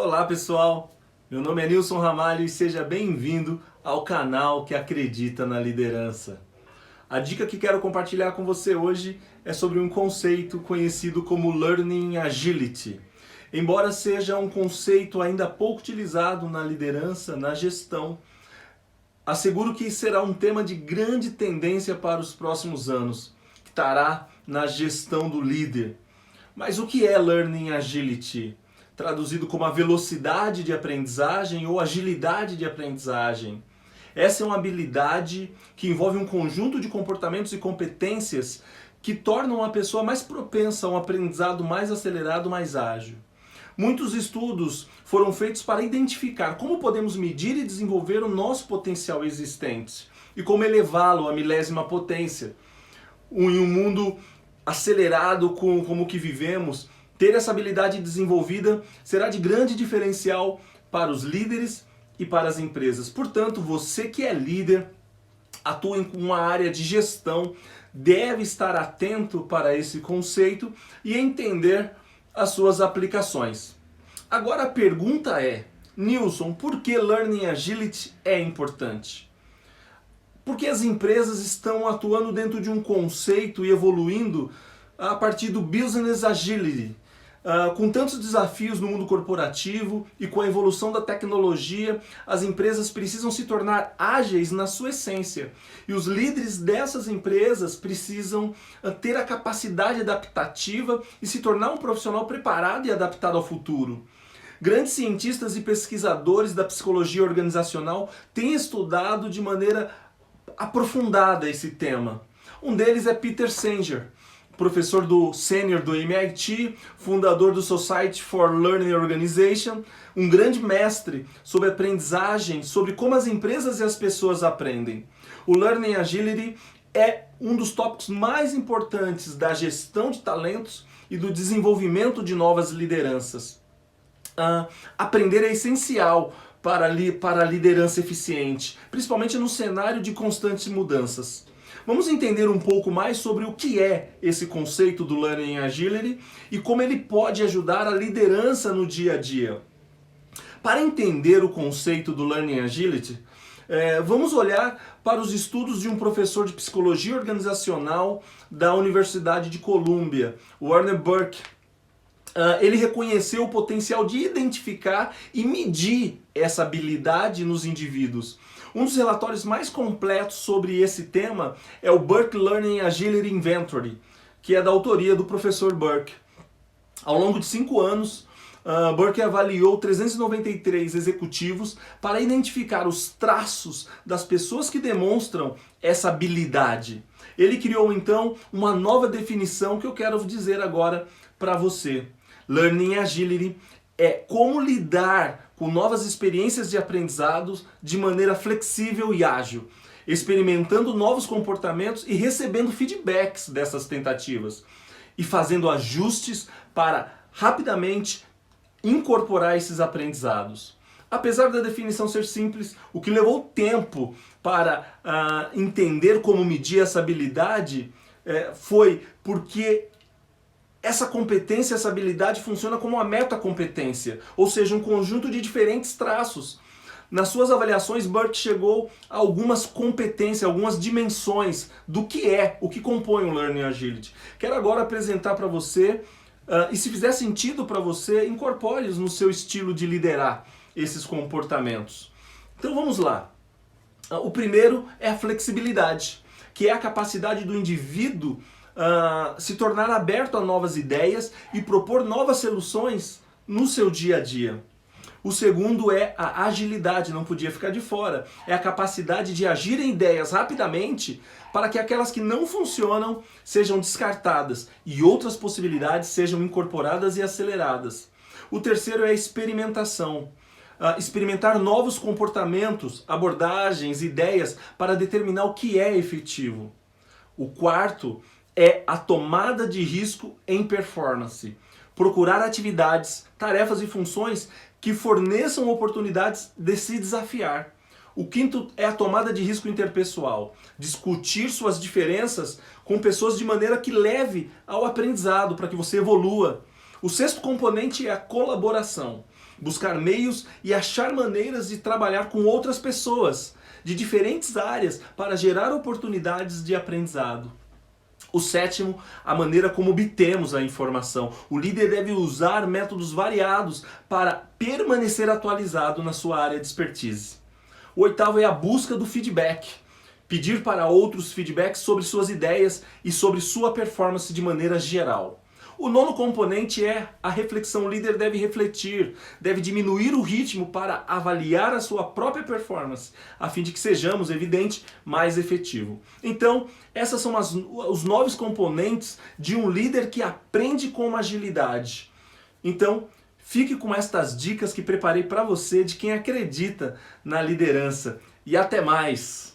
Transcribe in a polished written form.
Olá pessoal, meu nome é Nilson Ramalho e seja bem-vindo ao canal que acredita na liderança. A dica que quero compartilhar com você hoje é sobre um conceito conhecido como Learning Agility. Embora seja um conceito ainda pouco utilizado na liderança, na gestão, asseguro que será um tema de grande tendência para os próximos anos, que estará na gestão do líder. Mas o que é Learning Agility? Traduzido como a velocidade de aprendizagem ou agilidade de aprendizagem. Essa é uma habilidade que envolve um conjunto de comportamentos e competências que tornam a pessoa mais propensa a um aprendizado mais acelerado, mais ágil. Muitos estudos foram feitos para identificar como podemos medir e desenvolver o nosso potencial existente e como elevá-lo à milésima potência. Em um mundo acelerado como o que vivemos, ter essa habilidade desenvolvida será de grande diferencial para os líderes e para as empresas. Portanto, você que é líder, atua em uma área de gestão, deve estar atento para esse conceito e entender as suas aplicações. Agora a pergunta é, Nilson, por que Learning Agility é importante? Porque as empresas estão atuando dentro de um conceito e evoluindo a partir do Business Agility. Com tantos desafios no mundo corporativo e com a evolução da tecnologia, as empresas precisam se tornar ágeis na sua essência. E os líderes dessas empresas precisam ter a capacidade adaptativa e se tornar um profissional preparado e adaptado ao futuro. Grandes cientistas e pesquisadores da psicologia organizacional têm estudado de maneira aprofundada esse tema. Um deles é Peter Senge, professor sênior do MIT, fundador do Society for Learning Organization, um grande mestre sobre aprendizagem, sobre como as empresas e as pessoas aprendem. O Learning Agility é um dos tópicos mais importantes da gestão de talentos e do desenvolvimento de novas lideranças. Aprender é essencial para a liderança eficiente, principalmente no cenário de constantes mudanças. Vamos entender um pouco mais sobre o que é esse conceito do Learning Agility e como ele pode ajudar a liderança no dia a dia. Para entender o conceito do Learning Agility, vamos olhar para os estudos de um professor de psicologia organizacional da Universidade de Columbia, Warner Burke. Ele reconheceu o potencial de identificar e medir essa habilidade nos indivíduos. Um dos relatórios mais completos sobre esse tema é o Burke Learning Agility Inventory, que é da autoria do professor Burke. Ao longo de 5 anos, Burke avaliou 393 executivos para identificar os traços das pessoas que demonstram essa habilidade. Ele criou então uma nova definição que eu quero dizer agora para você. Learning Agility é como lidar com novas experiências de aprendizados de maneira flexível e ágil, experimentando novos comportamentos e recebendo feedbacks dessas tentativas e fazendo ajustes para rapidamente incorporar esses aprendizados. Apesar da definição ser simples, o que levou tempo para entender como medir essa habilidade foi porque essa competência, essa habilidade funciona como uma metacompetência, ou seja, um conjunto de diferentes traços. Nas suas avaliações, Burke chegou a algumas competências, algumas dimensões do que o que compõe o Learning Agility. Quero agora apresentar para você, e se fizer sentido para você, incorpore-os no seu estilo de liderar esses comportamentos. Então vamos lá. O primeiro é a flexibilidade, que é a capacidade do indivíduo se tornar aberto a novas ideias e propor novas soluções no seu dia a dia. O segundo é a agilidade, não podia ficar de fora. É a capacidade de agir em ideias rapidamente para que aquelas que não funcionam sejam descartadas e outras possibilidades sejam incorporadas e aceleradas. O terceiro é a experimentação. Experimentar novos comportamentos, abordagens, ideias para determinar o que é efetivo. O quarto é a tomada de risco em performance. Procurar atividades, tarefas e funções que forneçam oportunidades de se desafiar. O quinto é a tomada de risco interpessoal. Discutir suas diferenças com pessoas de maneira que leve ao aprendizado, para que você evolua. O sexto componente é a colaboração. Buscar meios e achar maneiras de trabalhar com outras pessoas de diferentes áreas para gerar oportunidades de aprendizado. O sétimo, a maneira como obtemos a informação. O líder deve usar métodos variados para permanecer atualizado na sua área de expertise. O oitavo é a busca do feedback. Pedir para outros feedbacks sobre suas ideias e sobre sua performance de maneira geral. O nono componente é a reflexão. O líder deve refletir, deve diminuir o ritmo para avaliar a sua própria performance, a fim de que sejamos, evidente, mais efetivo. Então, essas são os 9 componentes de um líder que aprende com agilidade. Então, fique com estas dicas que preparei para você de quem acredita na liderança. E até mais!